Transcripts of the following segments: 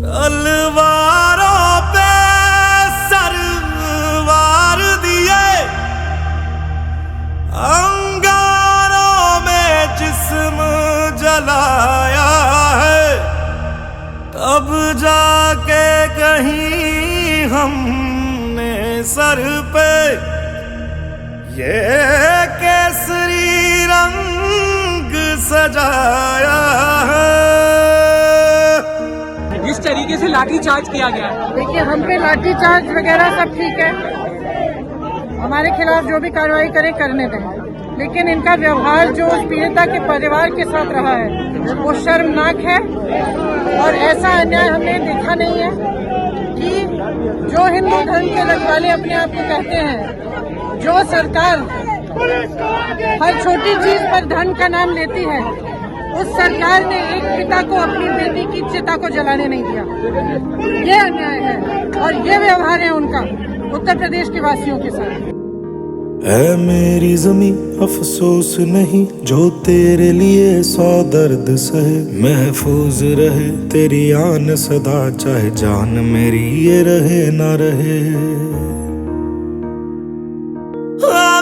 तलवारों पे सरवार दिए, अंगारों में जिस्म जलाया है, तब जाके कहीं हमने सर पे ये केसरी रंग सजाया है। जिस तरीके से लाठी चार्ज किया गया है, देखिए हम पे लाठी चार्ज वगैरह सब ठीक है, हमारे खिलाफ जो भी कार्रवाई करें करने दें, लेकिन इनका व्यवहार जो उस पीड़िता के परिवार के साथ रहा है वो शर्मनाक है। और ऐसा अन्याय हमने देखा नहीं है कि जो हिंदू धर्म के रखवाले अपने आप को कहते हैं, जो सरकार हर छोटी चीज पर धर्म का नाम लेती है, उस सरकार ने एक पिता को अपनी बेटी की चिता को जलाने नहीं दिया। ये अन्याय है और ये व्यवहार है उनका उत्तर प्रदेश के वासियों के साथ। ऐ मेरी ज़मीं अफसोस नहीं, जो तेरे लिए 100 दर्द सहे, महफूज रहे तेरी आन सदा, चाहे जान मेरी ये रहे ना रहे।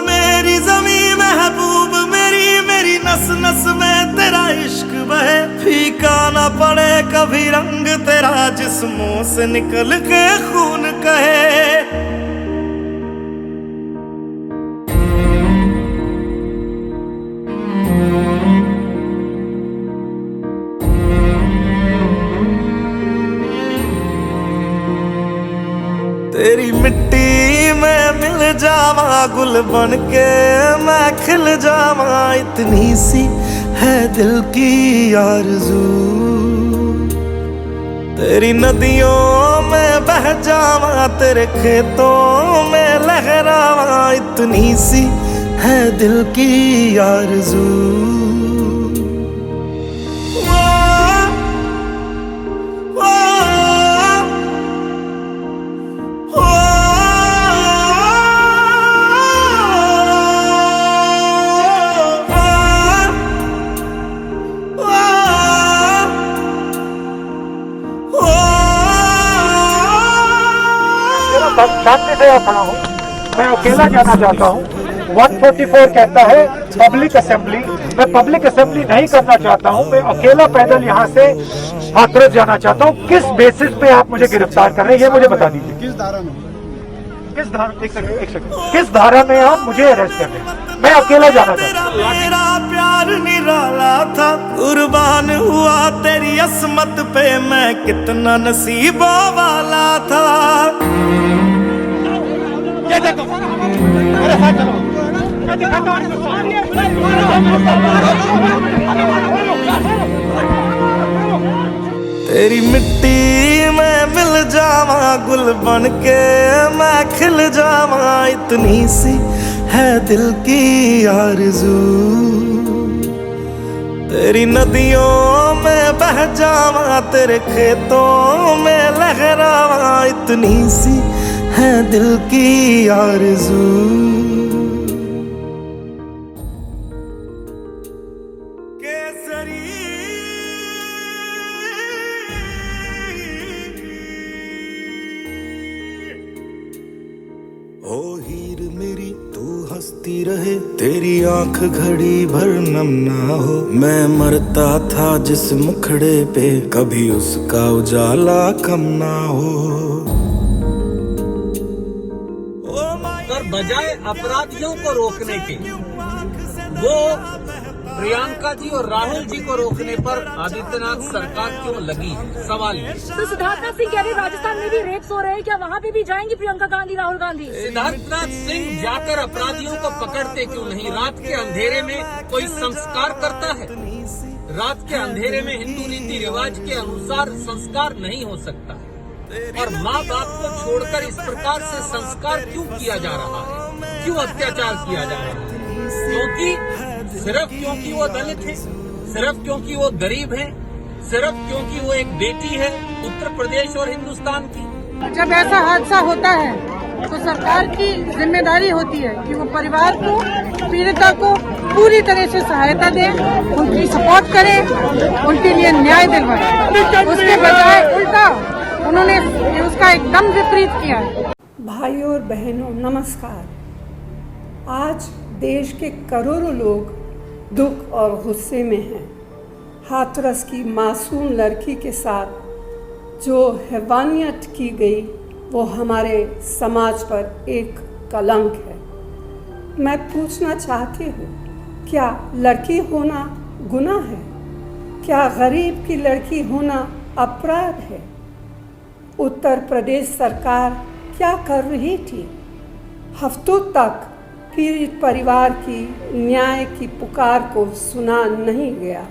मेरी ज़मीं महबूब मेरी, मेरी नस नस में तेरा इश्क बहे, फीका ना पड़े कभी रंग तेरा, जिस्मों से निकल के खून कहे। तेरी मिट्टी में मिल जावा, गुल बन के मैं खिल जावा, इतनी सी है दिल की आरज़ू। तेरी नदियों में बह जावा, तेरे खेतों में लहरावा, इतनी सी है दिल की आरज़ू। शांति से खड़ा हूँ, मैं अकेला जाना चाहता हूँ। 144 कहता है पब्लिक असेंबली, मैं पब्लिक असेंबली नहीं करना चाहता हूँ, मैं अकेला पैदल यहाँ से हाथरस जाना चाहता हूँ। किस बेसिस पे आप मुझे गिरफ्तार कर रहे हैं ये मुझे बता दीजिए। किस धारा में? एक सेकंड, किस धारा में आप मुझे अरेस्ट कर रहे हैं? मैं अकेला जाना चाहता हूँ। मेरा प्यार निराला था, कुर्बान हुआ तेरी असमत पे, मैं कितना नसीबों वाला था। ये देखो, मेरे साथ चलो, मैं दिखाता हूँ। तेरी मिट्टी में मिल जावा, गुल बन के मैं खिल जावा, इतनी सी है दिल की आरज़ू। तेरी नदियों में बह जावा, तेरे खेतों में लहरावा, इतनी सी है दिल की आरज़ू। ओ हीर मेरी तू हंसती रहे, तेरी आंख घड़ी भर नम ना हो, मैं मरता था जिस मुखड़े पे, कभी उसका उजाला कम ना हो। पर बजाय अपराधियों को रोकने के वो प्रियंका जी और राहुल जी को रोकने पर आदित्यनाथ सरकार क्यों लगी है? सवाल ये। तो सिद्धार्थनाथ सिंह कह रहे राजस्थान में भी रेप्स हो रहे हैं, क्या वहाँ पे भी जाएंगी प्रियंका गांधी राहुल गांधी? सिद्धार्थनाथ सिंह जाकर अपराधियों को पकड़ते क्यों नहीं? रात के अंधेरे में कोई संस्कार करता है? रात के अंधेरे में हिंदू रीति रिवाज के अनुसार संस्कार नहीं हो सकता है। और माँ बाप को छोड़कर इस प्रकार से संस्कार क्यों किया जा रहा है? क्यों अत्याचार किया जा रहा है? क्योंकि वो दलित है, सिर्फ क्योंकि वो गरीब है, सिर्फ क्योंकि वो एक बेटी है उत्तर प्रदेश और हिंदुस्तान की। जब ऐसा हादसा होता है तो सरकार की जिम्मेदारी होती है कि वो परिवार को, पीड़िता को पूरी तरह से सहायता दे, उनकी सपोर्ट करे, उनके लिए न्याय दिलवाए। उसके बजाय उल्टा उन्होंने उसका एकदम विपरीत किया है। भाइयों और बहनों नमस्कार। आज देश के करोड़ों लोग दुख और गुस्से में हैं। हाथरस की मासूम लड़की के साथ जो हैवानियत की गई वो हमारे समाज पर एक कलंक है। मैं पूछना चाहती हूँ, क्या लड़की होना गुनाह है? क्या गरीब की लड़की होना अपराध है? उत्तर प्रदेश सरकार क्या कर रही थी? हफ्तों तक पीड़ित परिवार की न्याय की पुकार को सुना नहीं गया।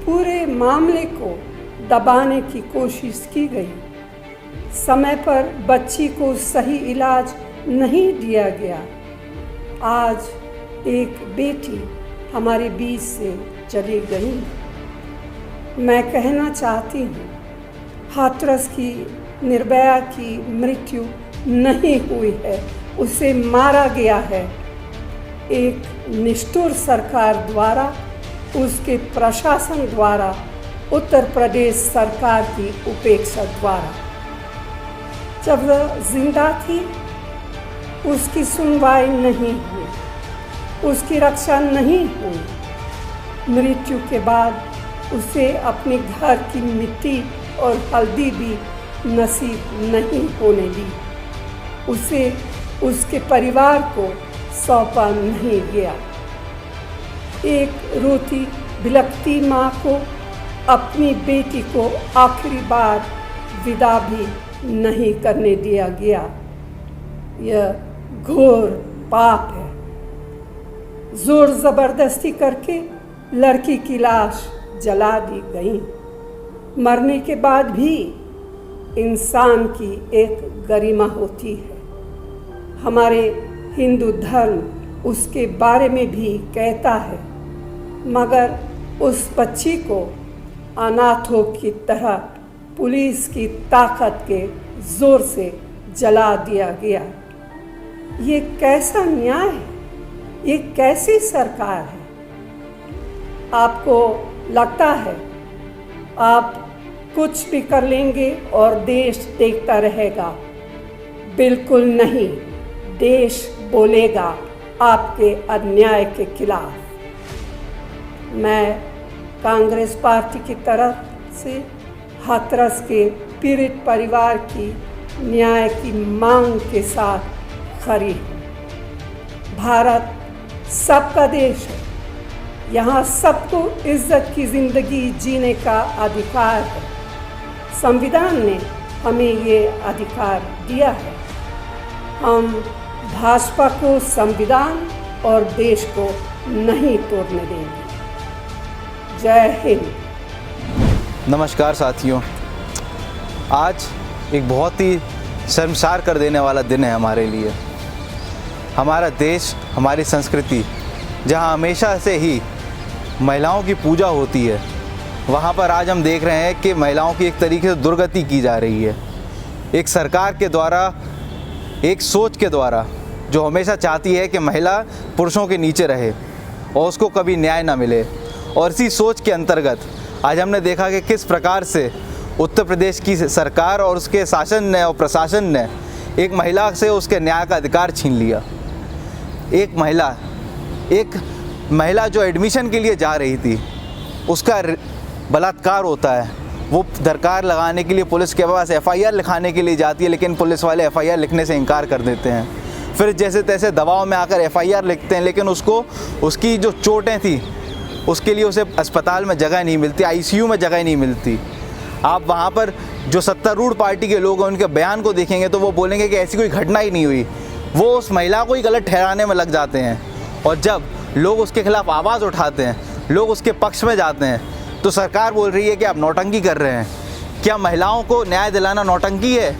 पूरे मामले को दबाने की कोशिश की गई। समय पर बच्ची को सही इलाज नहीं दिया गया। आज एक बेटी हमारे बीच से चली गई। मैं कहना चाहती हूँ, हाथरस की निर्भया की मृत्यु नहीं हुई है, उसे मारा गया है एक निष्ठुर सरकार द्वारा, उसके प्रशासन द्वारा, उत्तर प्रदेश सरकार की उपेक्षा द्वारा। जब वह जिंदा थी उसकी सुनवाई नहीं हुई, उसकी रक्षा नहीं हुई। मृत्यु के बाद उसे अपने घर की मिट्टी और हल्दी भी नसीब नहीं होने दी। उसे उसके परिवार को सौंपा नहीं गया। एक रोती बिलखती माँ को अपनी बेटी को आखिरी बार विदा भी नहीं करने दिया गया। यह घोर पाप है। जोर जबरदस्ती करके लड़की की लाश जला दी गई। मरने के बाद भी इंसान की एक गरिमा होती है। हमारे हिंदू धर्म उसके बारे में भी कहता है, मगर उस बच्ची को अनाथों की तरह पुलिस की ताकत के जोर से जला दिया गया। ये कैसा न्याय है? ये कैसी सरकार है? आपको लगता है आप कुछ भी कर लेंगे और देश देखता रहेगा? बिल्कुल नहीं। देश बोलेगा आपके अन्याय के खिलाफ। मैं कांग्रेस पार्टी की तरफ से हाथरस के पीड़ित परिवार की न्याय की मांग के साथ खड़ी हूँ। भारत सबका देश है। यहाँ सबको इज्जत की ज़िंदगी जीने का अधिकार है। संविधान ने हमें ये अधिकार दिया है। हम भाजपा को संविधान और देश को नहीं तोड़ने देंगे। जय हिंद। नमस्कार साथियों, आज एक बहुत ही शर्मसार कर देने वाला दिन है हमारे लिए। हमारा देश, हमारी संस्कृति, जहां हमेशा से ही महिलाओं की पूजा होती है, वहां पर आज हम देख रहे हैं कि महिलाओं की एक तरीके से दुर्गति की जा रही है। एक सरकार के द्वारा, एक सोच के द्वारा जो हमेशा चाहती है कि महिला पुरुषों के नीचे रहे और उसको कभी न्याय ना मिले। और इसी सोच के अंतर्गत आज हमने देखा कि किस प्रकार से उत्तर प्रदेश की सरकार और उसके शासन ने और प्रशासन ने एक महिला से उसके न्याय का अधिकार छीन लिया। एक महिला जो एडमिशन के लिए जा रही थी, उसका बलात्कार होता है। वो दरकार लगाने के लिए पुलिस के पास एफआईआर लिखाने के लिए जाती है, लेकिन पुलिस वाले एफआईआर लिखने से इनकार कर देते हैं। फिर जैसे तैसे दबाव में आकर एफआईआर लिखते हैं, लेकिन उसको उसकी जो चोटें थी उसके लिए उसे अस्पताल में जगह नहीं मिलती, आईसीयू में जगह नहीं मिलती। आप वहाँ पर जो सत्तारूढ़ पार्टी के लोग हैं उनके बयान को देखेंगे तो वो बोलेंगे कि ऐसी कोई घटना ही नहीं हुई। वो उस महिला को ही गलत ठहराने में लग जाते हैं। और जब लोग उसके खिलाफ आवाज़ उठाते हैं, लोग उसके पक्ष में जाते हैं, तो सरकार बोल रही है कि आप नौटंकी कर रहे हैं। क्या महिलाओं को न्याय दिलाना नौटंकी है?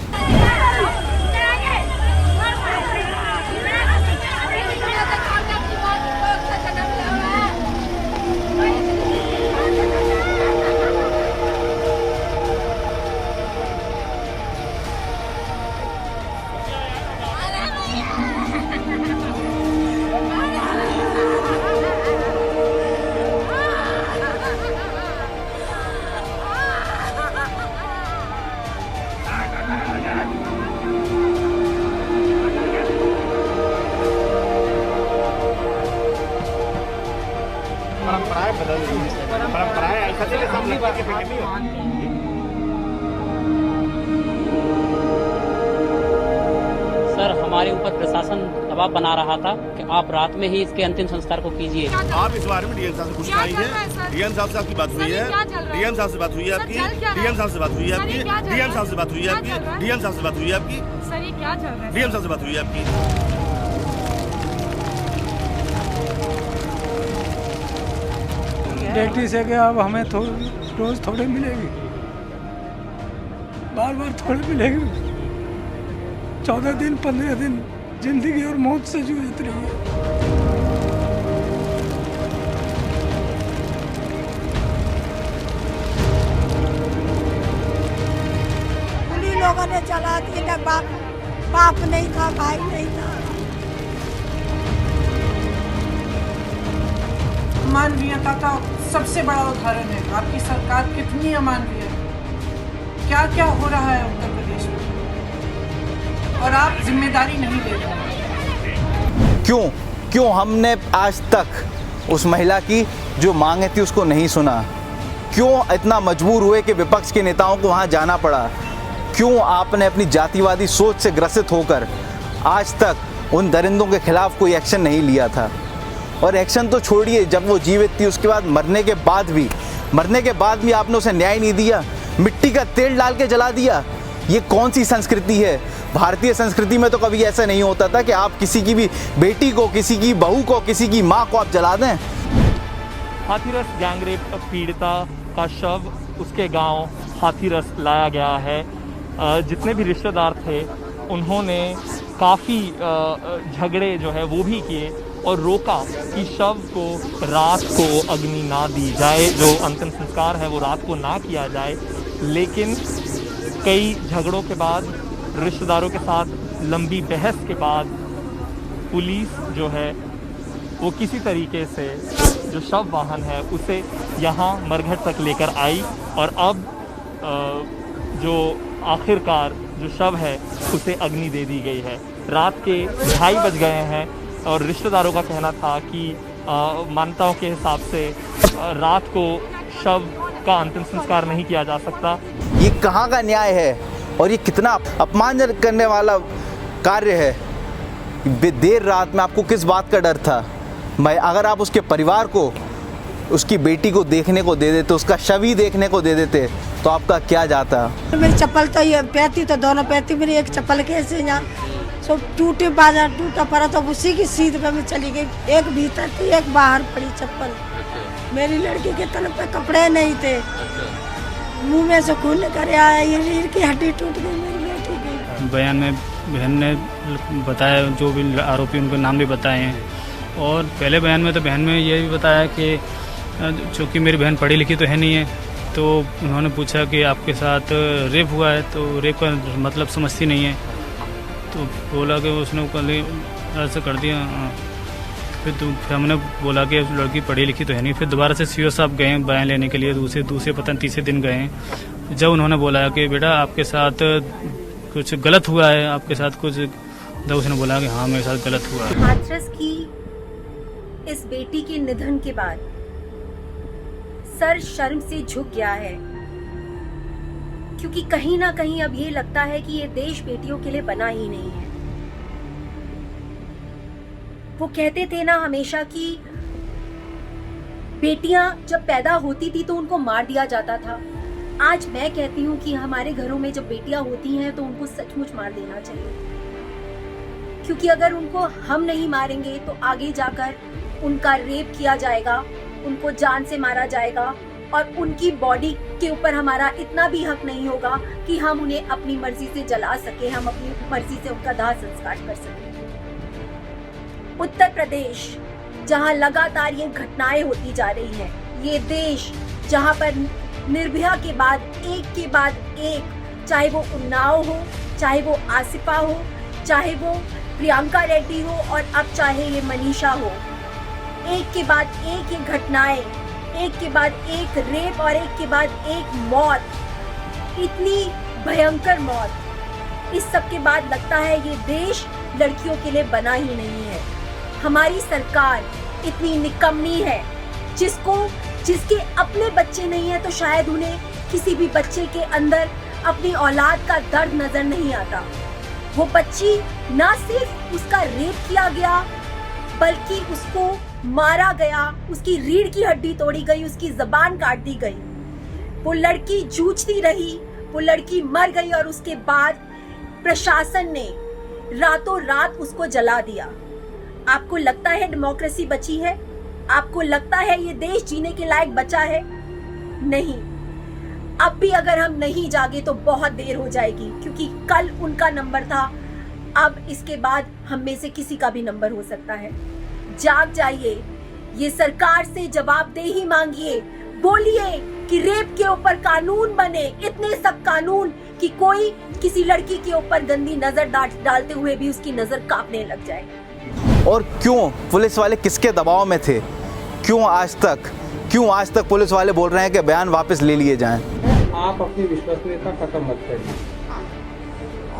सर, हमारे ऊपर प्रशासन दबाव बना रहा था कि आप रात में ही इसके अंतिम संस्कार को कीजिए। आप इस बारे में डीएम साहब से पूछना है। डीएम साहब से आपकी बात हुई है? डीएम साहब से बात हुई है आपकी? डीएम साहब से बात हुई है आपकी? डीएम साहब से बात हुई है आपकी? डीएम साहब से बात हुई है आपकी? सर, ये क्या चल रहा है? डीएम साहब से बात हुई है आपकी? डेटी से कि अब हमें रोज थोड़े मिलेगी, बार बार थोड़े मिलेगी। 14 दिन 15 दिन जिंदगी और मौत से जूझ रही है। उन्हीं लोगों ने चला दी ना, बाप नहीं था, भाई नहीं था। अमानवीयता का सबसे बड़ा उदाहरण है। आपकी सरकार कितनी अमानवीय है, क्या क्या हो रहा है उत्तर प्रदेश में, और आप जिम्मेदारी नहीं ले रहे। क्यों हमने आज तक उस महिला की जो मांगे थी उसको नहीं सुना? क्यों इतना मजबूर हुए कि विपक्ष के नेताओं को वहां जाना पड़ा? क्यों आपने अपनी जातिवादी सोच से ग्रसित होकर आज तक उन दरिंदों के खिलाफ कोई एक्शन नहीं लिया था? और एक्शन तो छोड़िए, जब वो जीवित थी उसके बाद मरने के बाद भी आपने उसे न्याय नहीं दिया, मिट्टी का तेल डाल के जला दिया। ये कौन सी संस्कृति है? भारतीय संस्कृति में तो कभी ऐसा नहीं होता था कि आप किसी की भी बेटी को, किसी की बहू को, किसी की माँ को आप जला दें। हाथीरस गैंगरेप पीड़िता का शव उसके गांव हाथीरस लाया गया है। जितने भी रिश्तेदार थे उन्होंने काफ़ी झगड़े जो है वो भी किए और रोका कि शव को रात को अग्नि ना दी जाए, जो अंतिम संस्कार है वो रात को ना किया जाए। लेकिन कई झगड़ों के बाद, रिश्तेदारों के साथ लंबी बहस के बाद पुलिस जो है वो किसी तरीके से जो शव वाहन है उसे यहाँ मरघट तक लेकर आई और अब जो आखिरकार जो शव है उसे अग्नि दे दी गई है। रात के 2:30 बज गए हैं और रिश्तेदारों का कहना था कि मान्यताओं के हिसाब से रात को शव का अंतिम संस्कार नहीं किया जा सकता। ये कहाँ का न्याय है और ये कितना अपमानजनक करने वाला कार्य है। देर रात में आपको किस बात का डर था? अगर आप उसके परिवार को, उसकी बेटी को देखने को दे देते, उसका शव ही देखने को दे देते तो आपका क्या जाता? मेरी चप्पल तो ये पैती तो दोनों पैती, मेरी एक चप्पल कैसे यहाँ सब टूटे, बाजार टूटा पड़ा तो उसी की सीध पे मैं चली गई। एक भीतर थी, एक बाहर पड़ी चप्पल। मेरी लड़की के तन पे कपड़े नहीं थे, मुंह में से खून निकल आया, ये रीढ़ की हड्डी टूट गई मेरी बेटी की। बयान में बहन ने बताया, जो भी आरोपी उनके नाम भी बताए हैं। और पहले बयान में तो बहन ने ये भी बताया कि चूँकि मेरी बहन पढ़ी लिखी तो है नहीं है, तो उन्होंने पूछा कि आपके साथ रेप हुआ है, तो रेप का मतलब समझती नहीं है। तो बोला कि उसने ऐसा कर दिया। फिर हमने बोला कि लड़की पढ़ी लिखी तो है नहीं। फिर दोबारा से सीओ साहब गए बयान लेने के लिए, दूसरे पता नहीं तीसरे दिन गए। जब उन्होंने बोला कि बेटा आपके साथ कुछ गलत हुआ है, आपके साथ कुछ, जब उसने बोला कि हाँ मेरे साथ गलत हुआ है। हाथरस की इस बेटी के निधन के बाद सर शर्म से झुक गया है, क्योंकि कहीं ना कहीं अब ये लगता है कि ये देश बेटियों के लिए बना ही नहीं है। वो कहते थे ना हमेशा कि बेटियां जब पैदा होती थी तो उनको मार दिया जाता था। आज मैं कहती हूँ कि हमारे घरों में जब बेटियां होती हैं तो उनको सचमुच मार देना चाहिए, क्योंकि अगर उनको हम नहीं मारेंगे तो आगे जाकर उनका रेप किया जाएगा, उनको जान से मारा जाएगा और उनकी बॉडी के ऊपर हमारा इतना भी हक नहीं होगा कि हम उन्हें अपनी मर्जी से जला सके, हम अपनी मर्जी से उनका दाह संस्कार कर सके। उत्तर प्रदेश जहां लगातार ये घटनाएं होती जा रही हैं, ये देश जहां पर निर्भया के बाद एक, चाहे वो उन्नाव हो, चाहे वो आसिफा हो, चाहे वो प्रियंका रेड्डी हो और अब चाहे ये मनीषा हो, एक के बाद एक ये घटनाएं, एक के बाद एक रेप और एक के बाद एक मौत, इतनी भयंकर मौत। इस सब के बाद लगता है ये देश लड़कियों के लिए बना ही नहीं है। हमारी सरकार इतनी निकम्मी है जिसके अपने बच्चे नहीं है तो शायद उन्हें किसी भी बच्चे के अंदर अपनी औलाद का दर्द नजर नहीं आता। वो बच्ची ना सिर्फ उसका रेप किया गया बल्कि उसको मारा गया, उसकी रीढ़ की हड्डी तोड़ी गई, उसकी जबान काट दी गई। वो लड़की जूझती रही, वो लड़की मर गई और उसके बाद प्रशासन ने रातों रात उसको जला दिया। आपको लगता है डेमोक्रेसी बची है? आपको लगता है ये देश जीने के लायक बचा है? नहीं। अब भी अगर हम नहीं जागे तो बहुत देर हो जाएगी, क्योंकि कल उनका नंबर था, अब इसके बाद हम में से किसी का भी नंबर हो सकता है। जाग जाइए, ये सरकार से जवाबदेही मांगिए, बोलिए कि रेप के ऊपर कानून बने, इतने सब कानून कि कोई किसी लड़की के ऊपर गंदी नजर डालते हुए भी उसकी नजर कांपने लग जाए। और क्यों पुलिस वाले किसके दबाव में थे? क्यों आज तक पुलिस वाले बोल रहे हैं कि बयान वापस ले लिए जाएं? आप अपनी विश्वसनीयता खत्म मत करिए।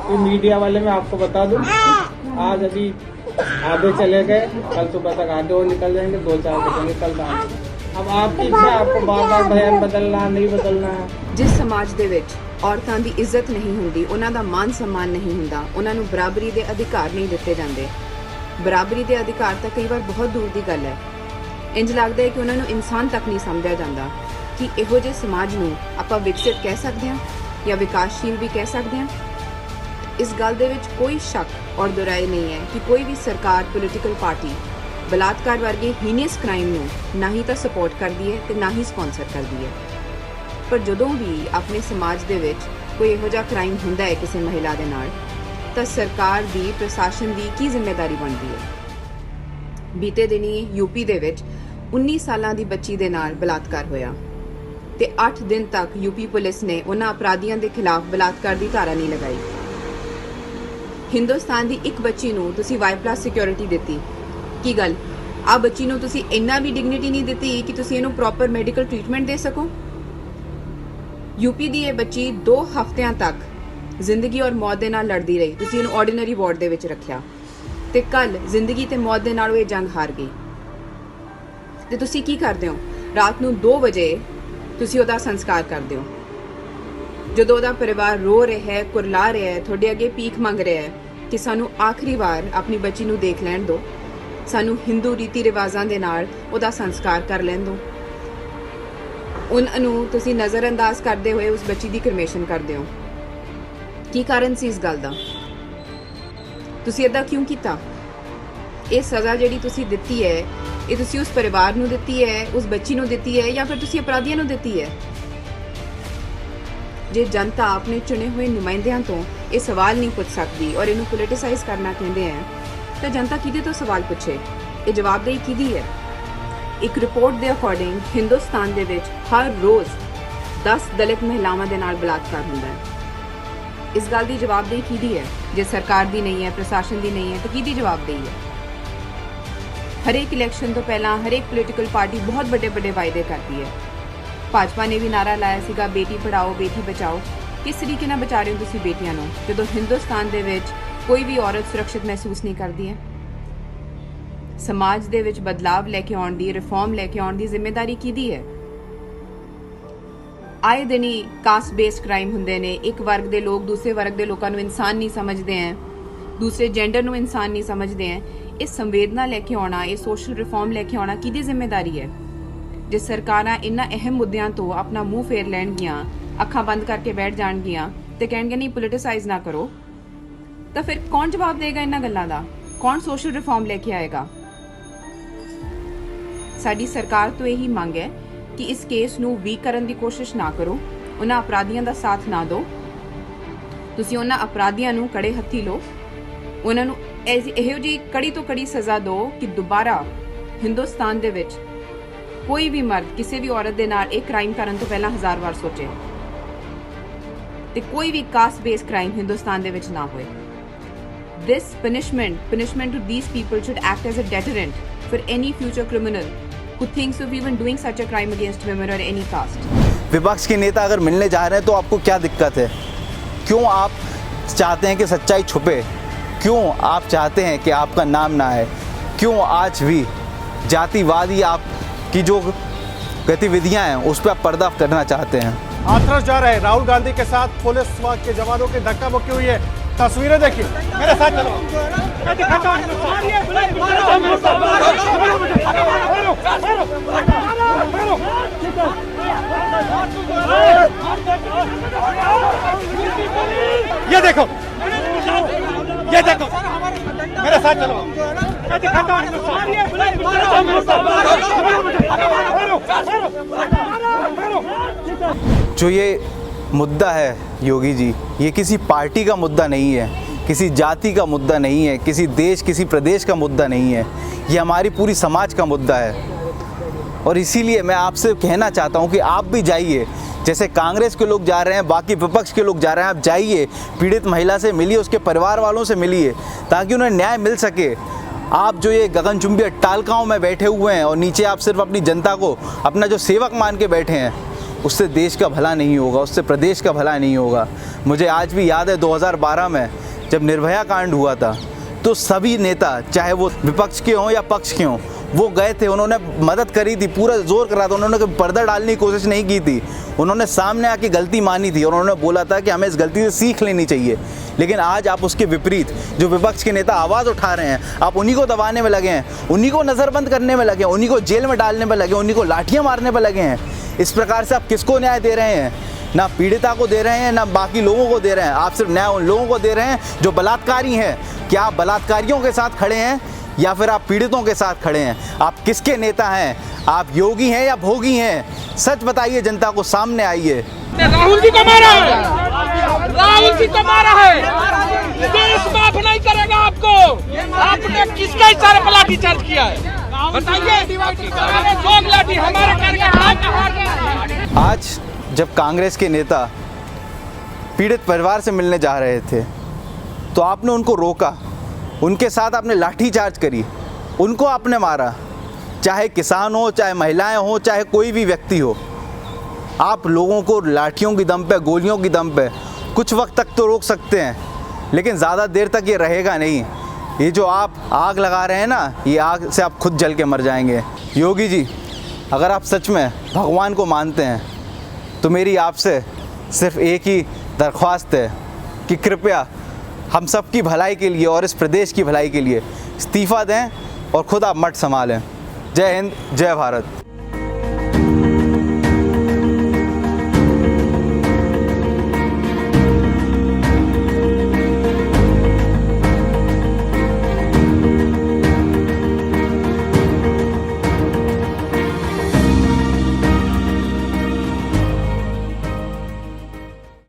तो मीडिया वाले मैं आपको बता दूं, आज अभी आधे चले गए, कल सुबह तक आधे और निकल जाएंगे, 2-4 बजे निकल जाएंगे। अब आपकी इच्छा, आपको बार-बार बयान बदलना नहीं बदलना है। जिस समाज ਦੇ ਵਿੱਚ ਔਰਤਾਂ ਦੀ ਇੱਜ਼ਤ ਨਹੀਂ ਹੁੰਦੀ, ਉਹਨਾਂ ਦਾ ਮਾਨ ਸਨਮਾਨ ਨਹੀਂ ਹੁੰਦਾ, ਉਹਨਾਂ ਨੂੰ ਬਰਾਬਰੀ ਦੇ ਅਧਿਕਾਰ ਨਹੀਂ ਦਿੱਤੇ ਜਾਂਦੇ। ਬਰਾਬਰੀ ਦੇ ਅਧਿਕਾਰ ਤਾਂ ਕਈ ਵਾਰ ਬਹੁਤ ਦੂਰ ਦੀ ਗੱਲ ਹੈ। ਇੰਜ ਲੱਗਦਾ ਹੈ ਕਿ ਉਹਨਾਂ ਨੂੰ ਇਨਸਾਨ ਤੱਕ ਨਹੀਂ ਸਮਝਿਆ ਜਾਂਦਾ ਕਿ ਇਹੋ ਜਿਹੇ ਸਮਾਜ ਨੂੰ ਆਪਾਂ ਵਿਕਸਿਤ ਕਹਿ ਸਕਦੇ ਹਾਂ ਜਾਂ ਵਿਕਾਸਸ਼ੀਲ ਵੀ ਕਹਿ ਸਕਦੇ ਹਾਂ। ਇਸ ਗੱਲ ਦੇ ਵਿੱਚ ਕੋਈ ਸ਼ੱਕ ਔਰ ਦੁਰਾਏ ਨਹੀਂ ਹੈ ਕਿ ਕੋਈ ਵੀ ਸਰਕਾਰ, ਪੋਲੀਟੀਕਲ ਪਾਰਟੀ ਬਲਾਤਕਾਰ ਵਰਗੇ ਹੀਨੀਅਸ ਕ੍ਰਾਈਮ ਨੂੰ ਨਾ ਹੀ ਤਾਂ ਸਪੋਰਟ ਕਰਦੀ ਹੈ ਤੇ ਨਾ ਹੀ ਸਪਾਂਸਰ ਕਰਦੀ ਹੈ। ਪਰ ਜਦੋਂ ਵੀ ਆਪਣੇ ਸਮਾਜ ਦੇ ਵਿੱਚ ਕੋਈ ਇਹੋ ਜਿਹਾ ਕ੍ਰਾਈਮ ਹੁੰਦਾ ਹੈ ਕਿਸੇ ਮਹਿਲਾ ਦੇ ਨਾਲ, ਤਾਂ ਸਰਕਾਰ ਦੀ, ਪ੍ਰਸ਼ਾਸਨ ਦੀ ਕੀ ਜ਼ਿੰਮੇਵਾਰੀ ਬਣਦੀ ਹੈ। ਬੀਤੇ ਦਿਨੀ ਯੂਪੀ ਦੇ ਵਿੱਚ 19 ਸਾਲਾਂ ਦੀ ਬੱਚੀ ਦੇ ਨਾਲ ਬਲਾਤਕਾਰ ਹੋਇਆ ਤੇ 8 ਦਿਨ ਤੱਕ ਯੂਪੀ ਪੁਲਿਸ ਨੇ ਉਹਨਾਂ ਅਪਰਾਧੀਆਂ ਦੇ ਖਿਲਾਫ ਬਲਾਤਕਾਰ ਦੀ ਧਾਰਾ ਨਹੀਂ ਲਗਾਈ। ਹਿੰਦੁਸਤਾਨ ਦੀ ਇੱਕ ਬੱਚੀ ਨੂੰ ਤੁਸੀਂ Y+ ਸਿਕਿਉਰਿਟੀ ਦਿੱਤੀ, ਕੀ ਗੱਲ ਆ ਬੱਚੀ ਨੂੰ ਤੁਸੀਂ ਇੰਨਾ ਵੀ ਡਿਗਨਿਟੀ ਨਹੀਂ ਦਿੱਤੀ ਕਿ ਤੁਸੀਂ ਇਹਨੂੰ ਪ੍ਰੋਪਰ ਮੈਡੀਕਲ ਟ੍ਰੀਟਮੈਂਟ ਦੇ ਸਕੋ। ਯੂਪੀ ਦੀ ਇਹ ਬੱਚੀ 2 ਹਫ਼ਤਿਆਂ ਤੱਕ ਜ਼ਿੰਦਗੀ ਔਰ ਮੌਤ ਦੇ ਨਾਲ ਲੜਦੀ ਰਹੀ, ਤੁਸੀਂ ਇਹਨੂੰ ਆਰਡੀਨਰੀ ਵਾਰਡ ਦੇ ਵਿੱਚ ਰੱਖਿਆ ਤੇ ਕੱਲ ਜ਼ਿੰਦਗੀ ਤੇ ਮੌਤ ਦੇ ਨਾਲ ਇਹ ਜੰਗ ਹਾਰ ਗਈ। ਤੇ ਤੁਸੀਂ ਕੀ ਕਰਦੇ ਹੋ? ਰਾਤ ਨੂੰ 2 ਵਜੇ ਤੁਸੀਂ ਉਹਦਾ ਸੰਸਕਾਰ ਕਰਦੇ ਹੋ। ਜਦੋਂ ਉਹਦਾ ਪਰਿਵਾਰ ਰੋ ਰਿਹਾ ਹੈ, ਕੁਰਲਾ ਰਿਹਾ ਹੈ, ਤੁਹਾਡੇ ਅੱਗੇ ਭੀਖ ਮੰਗ ਰਿਹਾ ਹੈ ਕਿ ਸਾਨੂੰ ਆਖਰੀ ਵਾਰ ਆਪਣੀ ਬੱਚੀ ਨੂੰ ਦੇਖ ਲੈਣ ਦਿਓ, ਸਾਨੂੰ ਹਿੰਦੂ ਰੀਤੀ ਰਿਵਾਜ਼ਾਂ ਦੇ ਨਾਲ ਉਹਦਾ ਸੰਸਕਾਰ ਕਰ ਲੈਣ ਦਿਓ, ਉਹਨਾਂ ਨੂੰ ਤੁਸੀਂ ਨਜ਼ਰਅੰਦਾਜ਼ ਕਰਦੇ ਹੋਏ ਉਸ ਬੱਚੀ ਦੀ ਕ੍ਰਿਮੇਸ਼ਨ ਕਰਦੇ ਹੋ। ਕੀ ਕਾਰਨ ਸੀ ਇਸ ਗੱਲ ਦਾ? ਤੁਸੀਂ ਇਦਾਂ ਕਿਉਂ ਕੀਤਾ? ਇਹ ਸਜ਼ਾ ਜਿਹੜੀ ਤੁਸੀਂ ਦਿੱਤੀ ਹੈ, ਇਹ ਤੁਸੀਂ ਉਸ ਪਰਿਵਾਰ ਨੂੰ ਦਿੱਤੀ ਹੈ, ਉਸ ਬੱਚੀ ਨੂੰ ਦਿੱਤੀ ਹੈ, ਜਾਂ ਫਿਰ ਤੁਸੀਂ ਅਪਰਾਧੀਆਂ ਨੂੰ ਦਿੱਤੀ ਹੈ? ਜੇ ਜਨਤਾ ਆਪਣੇ ਚੁਣੇ ਹੋਏ ਨੁਮਾਇੰਦਿਆਂ ਤੋਂ ਇਹ ਸਵਾਲ ਨਹੀਂ ਪੁੱਛ ਸਕਦੀ ਔਰ ਇਹਨੂੰ ਪੋਲਿਟਿਸਾਈਜ਼ ਕਰਨਾ ਕਹਿੰਦੇ ਆ, ਤਾਂ ਜਨਤਾ ਕਿਹਦੇ ਤੋਂ ਸਵਾਲ ਪੁੱਛੇ? ਇਹ ਜਵਾਬਦੇਹੀ ਕਿਹਦੀ ਹੈ? ਇੱਕ ਰਿਪੋਰਟ ਦੇ ਅਕੋਰਡਿੰਗ ਹਿੰਦੁਸਤਾਨ ਦੇ ਵਿੱਚ ਹਰ ਰੋਜ਼ 10 ਦਲਿਤ ਮਹਿਲਾਵਾਂ ਦੇ ਨਾਲ ਬਲਾਤਕਾਰ ਹੁੰਦਾ ਹੈ। ਇਸ ਗੱਲ ਦੀ ਜਵਾਬਦੇਹੀ ਕਿਹਦੀ ਹੈ? ਜੇ ਸਰਕਾਰ ਦੀ ਨਹੀਂ ਹੈ, ਪ੍ਰਸ਼ਾਸਨ ਦੀ ਨਹੀਂ ਹੈ, ਤਾਂ ਕਿਹਦੀ ਜਵਾਬਦੇਹੀ ਹੈ? ਹਰੇਕ ਇਲੈਕਸ਼ਨ ਤੋਂ ਪਹਿਲਾਂ ਹਰੇਕ ਪੋਲੀਟੀਕਲ ਪਾਰਟੀ ਬਹੁਤ ਵੱਡੇ ਵਾਅਦੇ ਕਰਦੀ ਹੈ। ਭਾਜਪਾ ਨੇ ਵੀ ਨਾਰਾ ਲਾਇਆ ਸੀਗਾ, ਬੇਟੀ ਪੜਾਓ ਬੇਟੀ ਬਚਾਓ। ਕਿਸ ਤਰੀਕੇ ਨਾਲ ਬਚਾ ਰਹੇ ਹੋ ਤੁਸੀਂ ਬੇਟੀਆਂ ਨੂੰ, ਜਦੋਂ ਹਿੰਦੁਸਤਾਨ ਦੇ ਵਿੱਚ ਕੋਈ ਵੀ ਔਰਤ ਸੁਰੱਖਿਅਤ ਮਹਿਸੂਸ ਨਹੀਂ ਕਰਦੀ ਹੈ? ਸਮਾਜ ਦੇ ਵਿੱਚ ਬਦਲਾਵ ਲੈ ਕੇ ਆਉਣ ਦੀ, ਰਿਫਾਰਮ ਲੈ ਕੇ ਆਉਣ ਦੀ ਜ਼ਿੰਮੇਵਾਰੀ ਕਿਹਦੀ ਹੈ? ਆਏ ਦਿਨ ਹੀ ਕਾਸਟ ਬੇਸਡ ਕ੍ਰਾਈਮ ਹੁੰਦੇ ਨੇ। ਇੱਕ ਵਰਗ ਦੇ ਲੋਕ ਦੂਸਰੇ ਵਰਗ ਦੇ ਲੋਕਾਂ ਨੂੰ ਇਨਸਾਨ ਨਹੀਂ ਸਮਝਦੇ ਹੈ, ਦੂਸਰੇ ਜੈਂਡਰ ਨੂੰ ਇਨਸਾਨ ਨਹੀਂ ਸਮਝਦੇ ਹੈ। ਇਹ ਸੰਵੇਦਨਾ ਲੈ ਕੇ ਆਉਣਾ, ਇਹ ਸੋਸ਼ਲ ਰਿਫਾਰਮ ਲੈ ਕੇ ਆਉਣਾ ਕਿਹਦੀ ਜ਼ਿੰਮੇਵਾਰੀ ਹੈ? ਜੇ ਸਰਕਾਰਾਂ ਇਹਨਾਂ ਅਹਿਮ ਮੁੱਦਿਆਂ ਤੋਂ ਆਪਣਾ ਮੂੰਹ ਫੇਰ ਲੈਣਗੀਆਂ, ਅੱਖਾਂ ਬੰਦ ਕਰਕੇ ਬੈਠ ਜਾਣਗੀਆਂ ਤੇ ਕਹਿਣਗੇ ਨਹੀਂ ਪੋਲਿਟਿਸਾਈਜ਼ ਨਾ ਕਰੋ, ਤਾਂ ਫਿਰ ਕੌਣ ਜਵਾਬ ਦੇਗਾ ਇਹਨਾਂ ਗੱਲਾਂ ਦਾ? ਕੌਣ ਸੋਸ਼ਲ ਰਿਫਾਰਮ ਲੈ ਕੇ ਆਏਗਾ? ਸਾਡੀ ਸਰਕਾਰ ਤੋਂ ਇਹੀ ਮੰਗ ਹੈ ਕਿ ਇਸ ਕੇਸ ਨੂੰ ਵੀਕ ਕਰਨ ਦੀ ਕੋਸ਼ਿਸ਼ ਨਾ ਕਰੋ, ਉਹਨਾਂ ਅਪਰਾਧੀਆਂ ਦਾ ਸਾਥ ਨਾ ਦਿਓ। ਤੁਸੀਂ ਉਹਨਾਂ ਅਪਰਾਧੀਆਂ ਨੂੰ ਕੜੇ ਹੱਥੀ ਲਓ, ਉਹਨਾਂ ਨੂੰ ਇਹੋ ਜਿਹੀ ਕੜੀ ਤੋਂ ਕੜੀ ਸਜ਼ਾ ਦਿਓ ਕਿ ਦੁਬਾਰਾ ਹਿੰਦੁਸਤਾਨ ਦੇ ਵਿੱਚ ਕੋਈ ਵੀ ਮਰਦ ਕਿਸੇ ਵੀ ਔਰਤ ਦੇ ਨਾਲ ਇਹ ਕ੍ਰਾਈਮ ਕਰਨ ਤੋਂ ਪਹਿਲਾਂ 1000 ਵਾਰ ਸੋਚੇ ਤੇ ਕੋਈ ਵੀ ਕਾਸਟ ਬੇਸਡ ਕ੍ਰਾਈਮ ਹਿੰਦੁਸਤਾਨ ਦੇ ਵਿੱਚ ਨਾ ਹੋਏ। This punishment to these people should act as a deterrent for any future criminal who thinks of even doing such a crime against women or any caste. विपक्ष के नेता अगर मिलने जा रहे हैं तो आपको क्या दिक्कत है? क्यों आप चाहते हैं कि सच्चाई छुपे? क्यों आप चाहते हैं कि आपका नाम ना आए? क्यों आज भी जातिवादी आप की जो गतिविधियां हैं उस पर आप पर्दा करना चाहते हैं। हाथरस जा रहे राहुल गांधी के साथ पुलिस के जवानों की धक्का मुक्की हुई है। तस्वीरें देखिए, मेरे साथ चलो, मैं दिखाता हूं। ये देखो, ये देखो, मेरे साथ चलो, मैं दिखाता हूं। जो ये मुद्दा है योगी जी, ये किसी पार्टी का मुद्दा नहीं है, किसी जाति का मुद्दा नहीं है, किसी देश किसी प्रदेश का मुद्दा नहीं है, ये हमारी पूरी समाज का मुद्दा है। और इसीलिए मैं आपसे कहना चाहता हूँ कि आप भी जाइए, जैसे कांग्रेस के लोग जा रहे हैं, बाकी विपक्ष के लोग जा रहे हैं, आप जाइए, पीड़ित महिला से मिलिए, उसके परिवार वालों से मिलिए, ताकि उन्हें न्याय मिल सके। आप जो ये गगनचुंबी अट्टालिकाओं में बैठे हुए हैं और नीचे आप सिर्फ अपनी जनता को अपना जो सेवक मान के बैठे हैं, उससे देश का भला नहीं होगा, उससे प्रदेश का भला नहीं होगा। मुझे आज भी याद है 2012 में जब निर्भया कांड हुआ था, तो सभी नेता, चाहे वो विपक्ष के हों या पक्ष के हों, वो गए थे, उन्होंने मदद करी थी, पूरा जोर करा था, उन्होंने कभी पर्दा डालने की कोशिश नहीं की थी, उन्होंने सामने आके गलती मानी थी और उन्होंने बोला था कि हमें इस गलती से सीख लेनी चाहिए। लेकिन आज आप उसके विपरीत जो विपक्ष के नेता आवाज़ उठा रहे हैं, आप उन्हीं को दबाने में लगे हैं, उन्हीं को नज़रबंद करने में लगे हैं, उन्हीं को जेल में डालने में लगे हैं, उन्हीं को लाठियाँ मारने पर लगे हैं। इस प्रकार से आप किसको न्याय दे रहे हैं? ना पीड़िता को दे रहे हैं, ना बाकी लोगों को दे रहे हैं, आप सिर्फ न्याय उन लोगों को दे रहे हैं जो बलात्कारी हैं। क्या आप बलात्कारियों के साथ खड़े हैं या फिर आप पीड़ितों के साथ खड़े हैं? आप किसके नेता हैं? आप योगी हैं या भोगी हैं? सच बताइए, जनता को सामने आइए। राहुल जी को मारा है, राहुल जी को मारा है, देश माफ नहीं करेगा आपको। आपने किसके इशारे पर लाठी चार्ज किया है बताइए? लाठी हमारे कार्यकर्ता। आज जब कांग्रेस के नेता पीड़ित परिवार से मिलने जा रहे थे, तो आपने उनको रोका, उनके साथ आपने लाठी चार्ज करी, उनको आपने मारा, चाहे किसान हो, चाहे महिलाएं हो, चाहे कोई भी व्यक्ति हो। आप लोगों को लाठियों की दम पे, गोलियों की दम पे कुछ वक्त तक तो रोक सकते हैं, लेकिन ज़्यादा देर तक ये रहेगा नहीं। ये जो आप आग लगा रहे हैं ना, ये आग से आप खुद जल के मर जाएंगे। योगी जी, अगर आप सच में भगवान को मानते हैं तो मेरी आपसे सिर्फ एक ही दरख्वास्त है कि कृपया हम सब की भलाई के लिए और इस प्रदेश की भलाई के लिए इस्तीफ़ा दें और खुद आप मठ संभालें। जय हिंद, जय भारत।